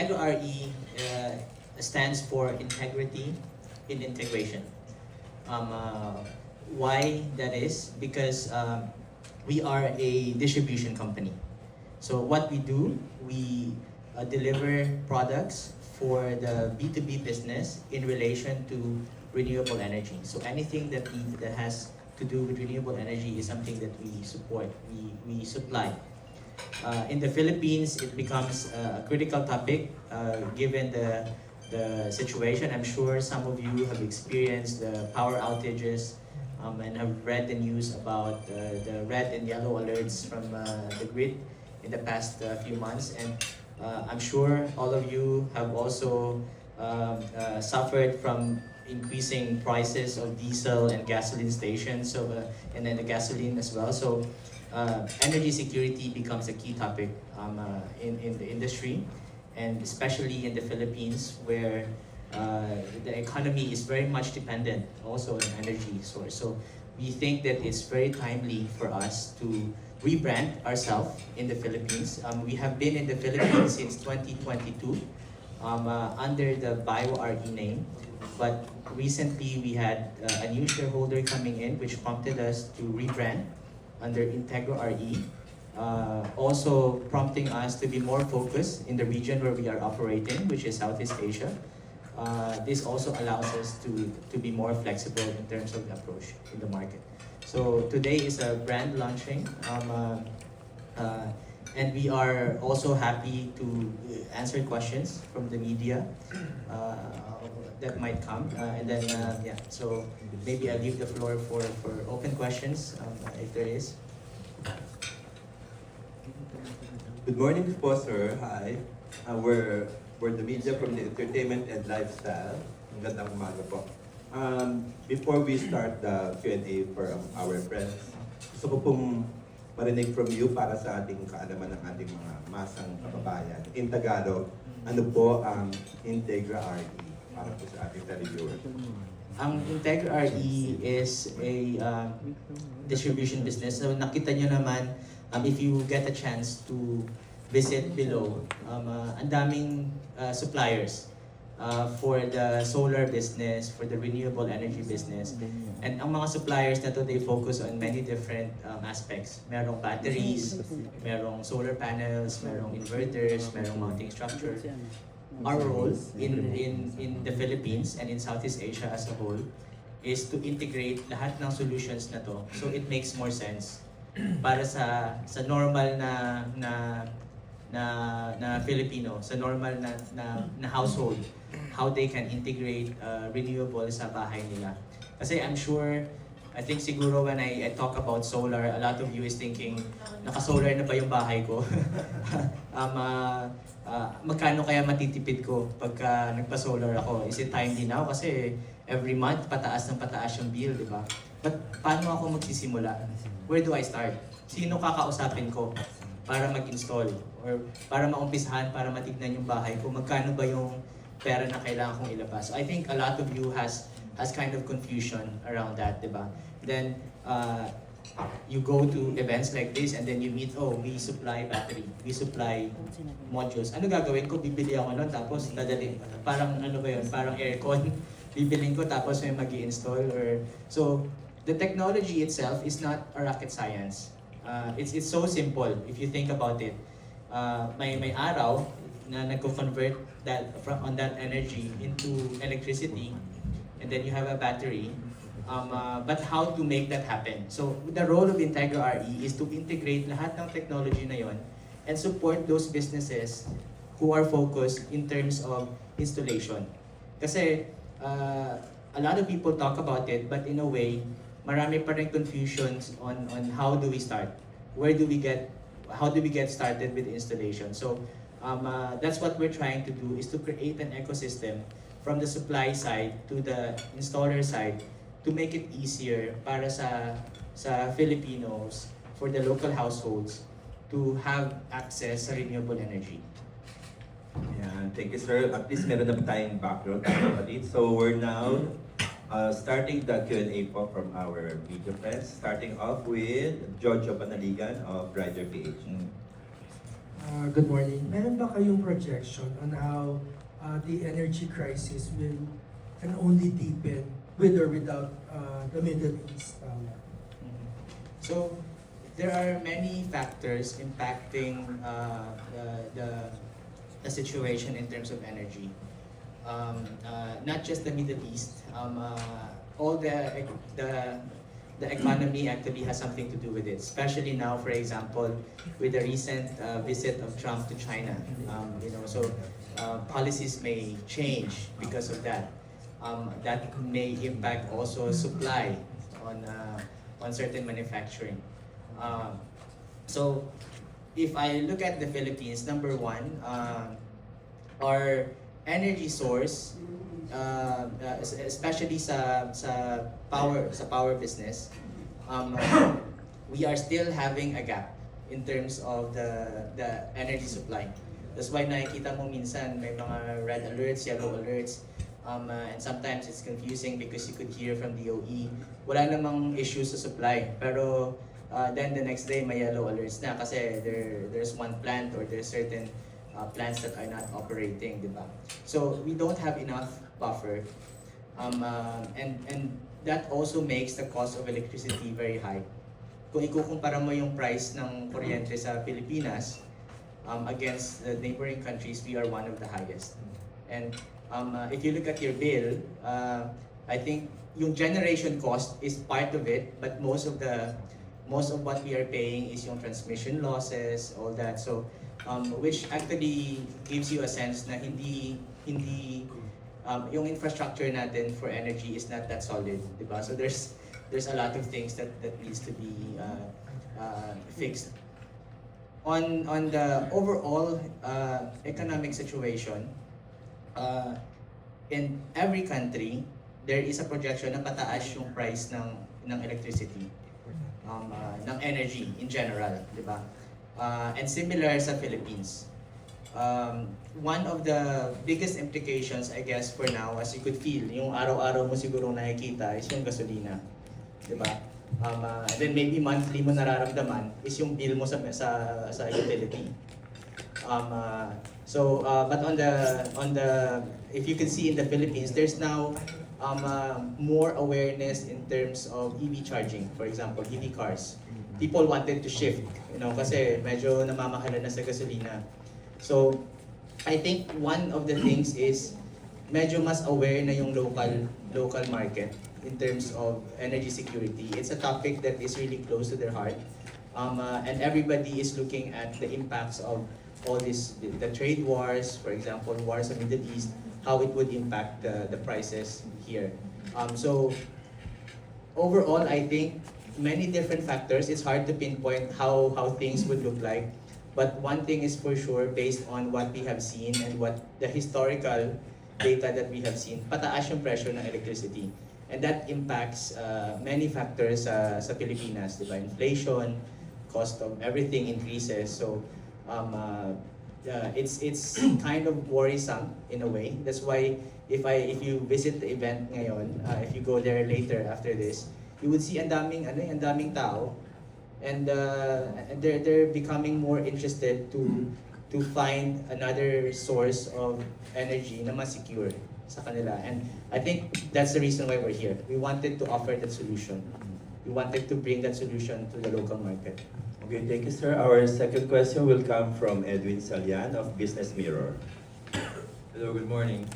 Integra RE stands for integrity in integration. Why that is? Because we are a distribution company. So what we do, we deliver products for the B2B business in relation to renewable energy. So anything that has to do with renewable energy is something that we support, we supply. In the Philippines, it becomes a critical topic given the situation. I'm sure some of you have experienced the power outages and have read the news about the red and yellow alerts from the grid in the past few months. And I'm sure all of you have also suffered from increasing prices of diesel and gasoline stations, so and then the gasoline as well. So energy security becomes a key topic in the industry, and especially in the Philippines, where the economy is very much dependent also on energy source. So we think that it's very timely for us to rebrand ourselves in the Philippines. We have been in the Philippines since 2022 under the BioRE name, but recently we had a new shareholder coming in, which prompted us to rebrand under Integra RE, also prompting us to be more focused in the region where we are operating, which is Southeast Asia. This also allows us to be more flexible in terms of the approach in the market. So today is a brand launching, and we are also happy to answer questions from the media that might come. And then, yeah, so maybe I'll leave the floor for open questions if there is. Good morning po, sir. Hi. We're the media from the entertainment and lifestyle. Magandang umaga po. Before we start the Q&A for our friends, gusto ko pong marinig from you para sa ating kaalaman ng ating mga masang kababayan. In Tagalog, ano po ang Integra RE para po sa ating televiewers? Ang Integra RE is a distribution business. So nakita nyo naman, if you get a chance to visit below, ang daming suppliers for the solar business, for the renewable energy business. And ang mga suppliers na to, they focus on many different aspects. Merong batteries, merong solar panels, merong inverters, merong mounting structure. Our role in the Philippines and in Southeast Asia as a whole is to integrate lahat ng solutions na to, so it makes more sense para sa normal na Filipino, sa normal na household, how they can integrate renewable sa bahay nila. Kasi I'm sure, I think siguro when I talk about solar, a lot of you is thinking, naka-solar na ba yung bahay ko? Magkano kaya matitipid ko pagka nagpa-solar ako? Is it timely now? Kasi every month, pataas ng pataas yung bill, di ba? But paano ako magsisimula? Where do I start? Sino kakausapin ko para mag-install? Or para maumpisahan, para matignan yung bahay ko? Magkano ba yung pera na kailangan kong ilabas? I think a lot of you has kind of confusion around that, di ba? Then, you go to events like this and then you meet, oh, we supply battery, we supply modules. Ano gagawin ko? Bibili ako nun, tapos dadalhin. Parang ano ba yun? Parang aircon. Bibilin ko, tapos may mag-i-install. So, the technology itself is not a rocket science. It's so simple if you think about it. May araw na nagko-convert on that energy into electricity, and then you have a battery. But how to make that happen? So the role of Integra RE is to integrate lahat ng technology na yon and support those businesses who are focused in terms of installation. Kasi a lot of people talk about it, but in a way, marami pa rin confusions on how do we start? How do we get started with installation? So that's what we're trying to do, is to create an ecosystem from the supply side to the installer side to make it easier para sa Filipinos, for the local households, to have access sa renewable energy. Yeah, thank you, sir. At least meron na tayong background. So we're now starting the Q&A po from our video friends. Starting off with Jojo Panaligan of Rider PH. Good morning. Meron ba kayong projection on how the energy crisis will can only deepen with or without the Middle East? Mhm. So there are many factors impacting the situation in terms of energy. Not just the Middle East. All the economy actually has something to do with it. Especially now, for example, with the recent visit of Trump to China. Policies may change because of that. That may impact also supply on certain manufacturing. So if I look at the Philippines, number one, our energy source, especially sa power business, we are still having a gap in terms of the energy supply. That's why nakikita mo minsan may mga red alerts, yellow alerts, and sometimes it's confusing because you could hear from DOE, wala namang issues sa supply. Pero then the next day may yellow alerts na kasi there's one plant or there's certain plants that are not operating, di ba? So we don't have enough buffer, and that also makes the cost of electricity very high. Kung ikukumpara mo yung price ng kuryente sa Pilipinas against the neighboring countries, we are one of the highest. And if you look at your bill, I think yung generation cost is part of it, but most of what we are paying is yung transmission losses, all that. So which actually gives you a sense na hindi yung infrastructure natin for energy is not that solid, di ba? So there's a lot of things that needs to be fixed. On the overall economic situation, in every country, there is a projection na pataas yung price ng electricity, ng energy in general, di ba? And similar sa Philippines. One of the biggest implications, I guess, for now, as you could feel, yung araw-araw mo siguro nakikita is yung gasolina. Diba? And then maybe monthly mo nararamdaman is yung bill mo sa utility. But if you can see in the Philippines, there's now more awareness in terms of EV charging, for example, EV cars. People wanted to shift, kasi medyo namamahala na sa gasolina. So, I think one of the things is medyo mas aware na yung local market in terms of energy security. It's a topic that is really close to their heart. And everybody is looking at the impacts of all this, the trade wars, for example, wars in the Middle East, how it would impact the prices here. So, overall, I think many different factors. It's hard to pinpoint how things would look like. But one thing is for sure, based on what we have seen and what the historical data that we have seen, pataas yung presyo ng electricity. And that impacts many factors sa Pilipinas, diba? Inflation, cost of everything increases. So it's kind of worrisome in a way. That's why if you visit the event ngayon, if you go there later after this, you would see ang daming tao, and they're becoming more interested to find another source of energy na mas secure sa kanila. And I think that's the reason why we're here. We wanted to offer that solution. We wanted to bring that solution to the local market. Okay, thank you, sir. Our second question will come from Edwin Salian of Business Mirror. Hello, good morning.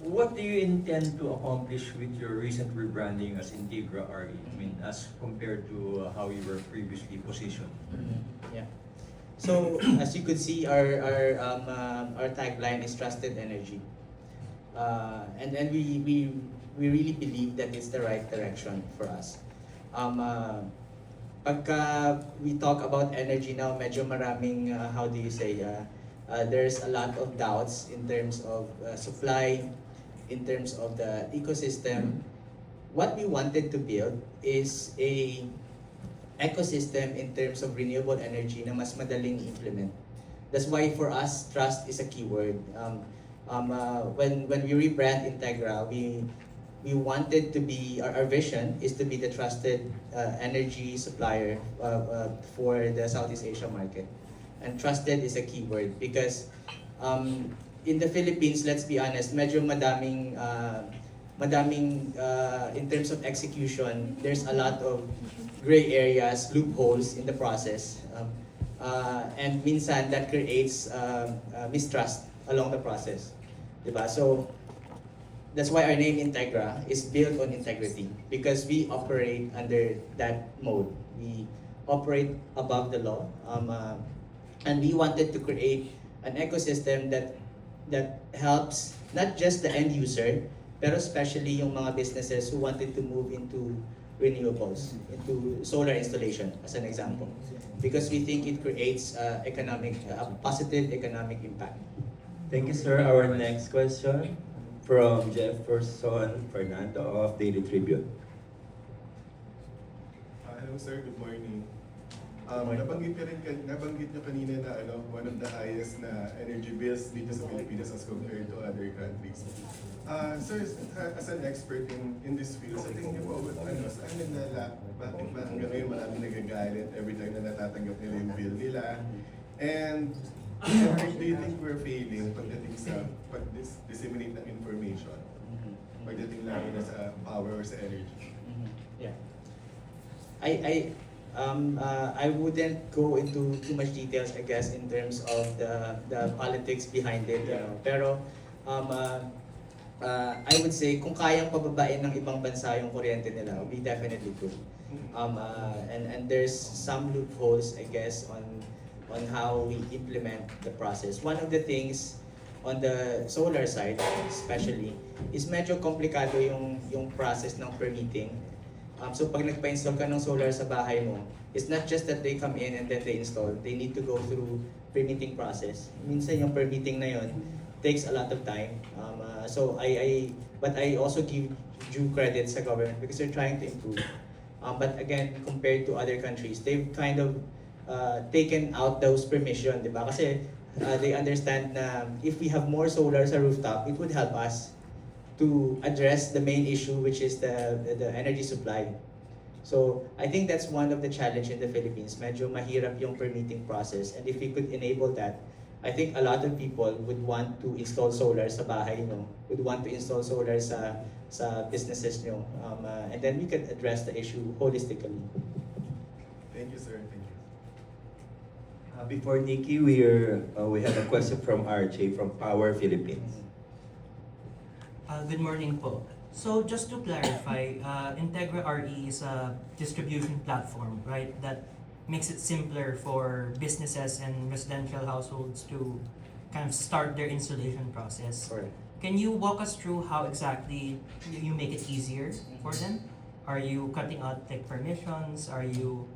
What do you intend to accomplish with your recent rebranding as Integra RE? I mean, as compared to how you were previously positioned. Yeah. So as you could see, our tagline is trusted energy, and we really believe that it's the right direction for us. Pagka we talk about energy now, medyo maraming how do you say? There's a lot of doubts in terms of supply, in terms of the ecosystem. What we wanted to build is a ecosystem in terms of renewable energy na mas madaling implement. That's why for us, trust is a keyword. When we rebrand Integra, we wanted to be, our vision is to be the trusted energy supplier for the Southeast Asia market. And trusted is a key word because in the Philippines, let's be honest, medyo madaming in terms of execution, there's a lot of gray areas, loopholes in the process. And minsan that creates mistrust along the process. Diba? So that's why our name Integra is built on integrity because we operate under that mode. We operate above the law. And we wanted to create an ecosystem that helps not just the end user, pero especially yung mga businesses who wanted to move into renewables, into solar installation, as an example. Because we think it creates a positive economic impact. Thank you, sir. Our next question from Jefferson Fernando of Daily Tribune. Hello sir, good morning. Nabanggit niyo kanina na one of the highest na energy bills dito sa Pilipinas as compared to other countries. Sir, as an expert in this field, sa tingin niyo po, saan nila, bakit ba hanggang ngayon marami nagagalit every time na natatanggap nila yung bill nila? And do you think we're failing pagdating sa pag-disseminate ng information? Pagdating lalo na sa power or sa energy? Yeah. I wouldn't go into too much details, I guess, in terms of the politics behind it. You know. Pero I would say kung kayang pababain ng ibang bansa yung kuryente nila, we definitely could. And there's some loopholes, I guess, on how we implement the process. One of the things on the solar side, especially, is medyo komplikado yung process ng permitting. So pag nagpa-install ka ng solar sa bahay mo, it's not just that they come in and then they install. They need to go through permitting process. Minsan yung permitting na yun takes a lot of time. But I also give due credit sa government because they're trying to improve. But again, compared to other countries, they've kind of taken out those permission, di ba? Kasi they understand na if we have more solar sa rooftop, it would help us to address the main issue, which is the energy supply. So I think that's one of the challenge in the Philippines. Medyo mahirap yung permitting process, and if we could enable that, I think a lot of people would want to install solar sa bahay nyo, would want to install solar sa businesses nyo, and then we could address the issue holistically. Thank you, sir. Thank you. Before Nikki, we have a question from RJ from Power Philippines. Good morning po. So just to clarify, Integra RE is a distribution platform, right? That makes it simpler for businesses and residential households to kind of start their installation process. Correct. Can you walk us through how exactly you make it easier for them? Are you cutting out like permissions? Are you,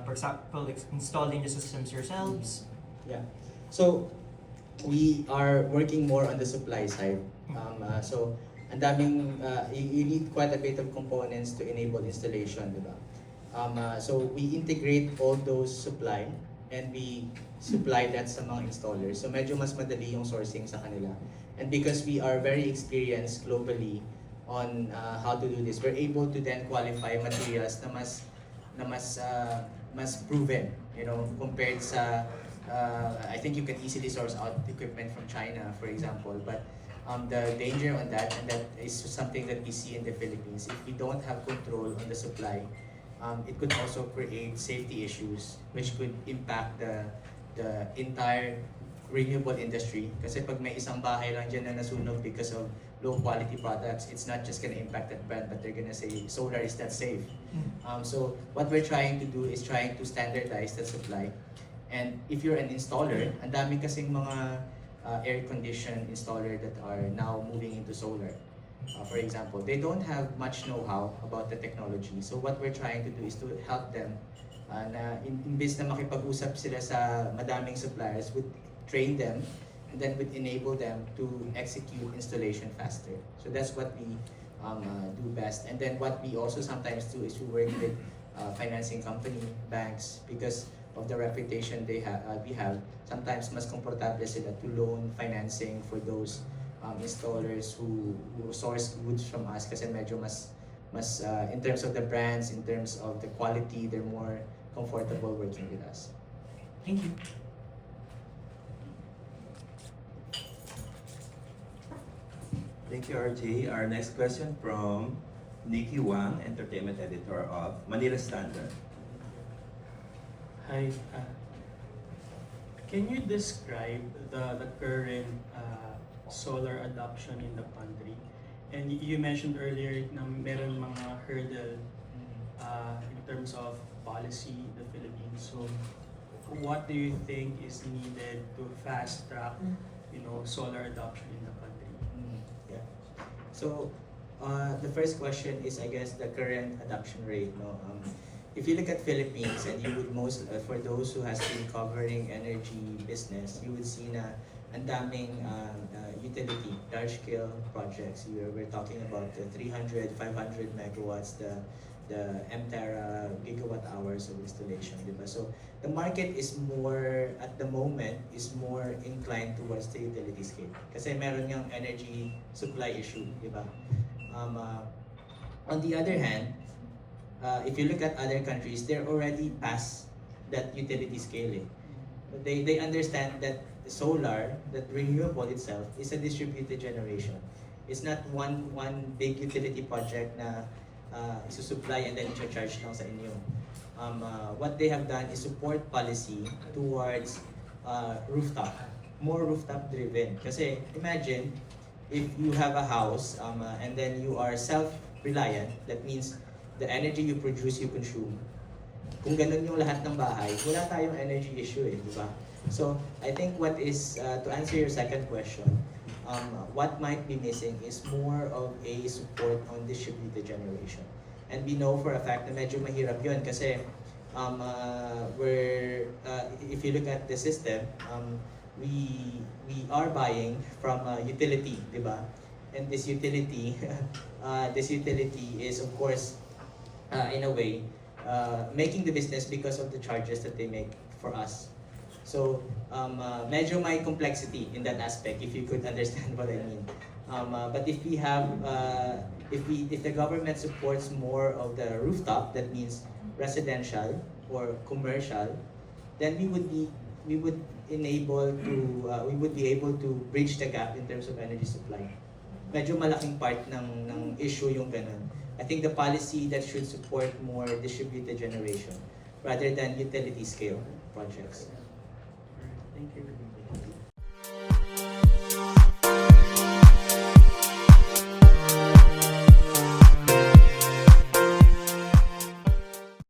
for example, installing the systems yourselves? Yeah. So we are working more on the supply side. So ang daming you need quite a bit of components to enable installation, di ba? So we integrate all those supply and we supply that sa mga installers. So medyo mas madali yung sourcing sa kanila. And because we are very experienced globally on how to do this, we're able to then qualify materials na mas proven, you know, compared sa I think you can easily source out equipment from China, for example, but the danger on that, and that is something that we see in the Philippines, if we don't have control on the supply, it could also create safety issues which could impact the entire renewable industry. Kasi pag may isang bahay lang dyan na nasunog because of low quality products, it's not just gonna impact that brand, but they're gonna say solar is not safe. So what we're trying to do is trying to standardize the supply. And if you're an installer, ang dami kasing mga air-conditioned installer that are now moving into solar. For example, they don't have much know-how about the technology. So what we're trying to do is to help them na imbes na makipag-usap sila sa madaming suppliers, would train them and then would enable them to execute installation faster. So that's what we do best. And then what we also sometimes do is to work with financing company, banks, because of the reputation we have, sometimes mas komportable sila to loan financing for those installers who source goods from us kasi medyo mas in terms of the brands, in terms of the quality, they're more comfortable working with us. Thank you. Thank you, RJ. Our next question from Nikki Wang, Entertainment Editor of Manila Standard. Hi. Can you describe the current solar adoption in the country? And you mentioned earlier na meron mga hurdle in terms of policy in the Philippines. So, what do you think is needed to fast track, solar adoption in the country? Yeah. So, the first question is, I guess, the current adoption rate. No, if you look at Philippines, and you would for those who has been covering energy business, you would see na ang daming utility, large-scale projects. We're talking about the 300, 500 megawatts, the MTERA gigawatt hours of installation, di ba? So the market is more, at the moment, is more inclined towards the utility scale. Kasi meron yung energy supply issue, di ba? On the other hand, if you look at other countries, they're already past that utility scale. They understand that solar, that renewable itself, is a distributed generation. It's not one big utility project na isusupply and then i-charge lang sa inyo. What they have done is support policy towards rooftop, more rooftop driven. Kasi imagine, if you have a house and then you are self-reliant, that means the energy you produce, you consume. Kung ganun yung lahat ng bahay, wala tayong energy issue di ba? So, I think what is, to answer your second question, what might be missing is more of a support on distributed generation. And we know for a fact na medyo mahirap yun kasi if you look at the system, we are buying from a utility, di ba? And this utility, is of course, in a way, making the business because of the charges that they make for us. So, medyo may complexity in that aspect, if you could understand what I mean. But if we have, if the government supports more of the rooftop, that means residential or commercial, then we would be able to bridge the gap in terms of energy supply. Medyo malaking part ng issue yung ganun. I think the policy that should support more distributed generation rather than utility scale projects. Thank you.